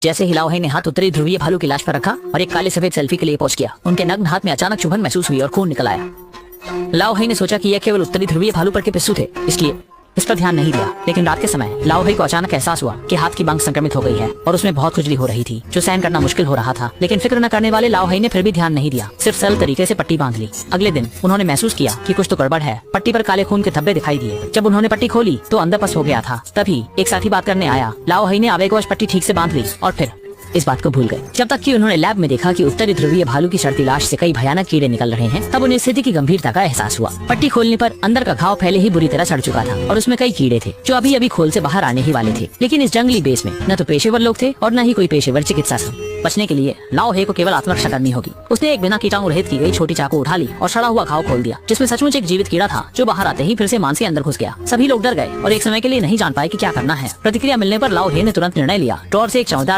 जैसे ही लाओ ने हाथ उत्तरी ध्रुवीय भालू की लाश पर रखा और एक काले सफेद सेल्फी के लिए पहुंच किया, उनके नग्न हाथ में अचानक चुभन महसूस हुई और खून निकल आया। लाओ ने सोचा कि यह केवल उत्तरी ध्रुवीय भालू पर के पिस्सू थे, इसलिए इस पर ध्यान नहीं दिया। लेकिन रात के समय लाओ को अचानक एहसास हुआ कि हाथ की बांग संक्रमित हो गई है और उसमें बहुत खुजली हो रही थी, जो सहन करना मुश्किल हो रहा था। लेकिन फिक्र न करने वाले लाओ ने फिर भी ध्यान नहीं दिया, सिर्फ सरल तरीके से पट्टी बांध ली। अगले दिन उन्होंने महसूस किया कि कुछ तो गड़बड़ है। पट्टी पर काले खून के धब्बे दिखाई दिए। जब उन्होंने पट्टी खोली तो अंदर पस हो गया था। तभी एक साथी बात करने आया। लाओ ने आवेगवश पट्टी ठीक से बांध ली और फिर इस बात को भूल गए। जब तक कि उन्होंने लैब में देखा कि उत्तरी ध्रुवीय भालू की सड़ती लाश से कई भयानक कीड़े निकल रहे हैं, तब उन्हें स्थिति की गंभीरता का एहसास हुआ। पट्टी खोलने पर अंदर का घाव पहले ही बुरी तरह सड़ चुका था और उसमें कई कीड़े थे जो अभी अभी खोल से बाहर आने ही वाले थे। लेकिन इस जंगली बेस में न तो पेशेवर लोग थे और न ही कोई पेशेवर चिकित्सा से। बचने के लिए लाओ को केवल आत्मरक्षा करनी होगी। उसने एक बिना कीटाणु रहित की गई छोटी चाकू उठा ली और सड़ा हुआ घाव खोल दिया, जिसमें सचमुच एक जीवित कीड़ा था जो बाहर आते ही फिर से मांस के अंदर घुस गया। सभी लोग डर गए और एक समय के लिए नहीं जान पाए कि क्या करना है। प्रतिक्रिया मिलने पर लाओ ने तुरंत निर्णय लिया। टॉर से एक चमकदार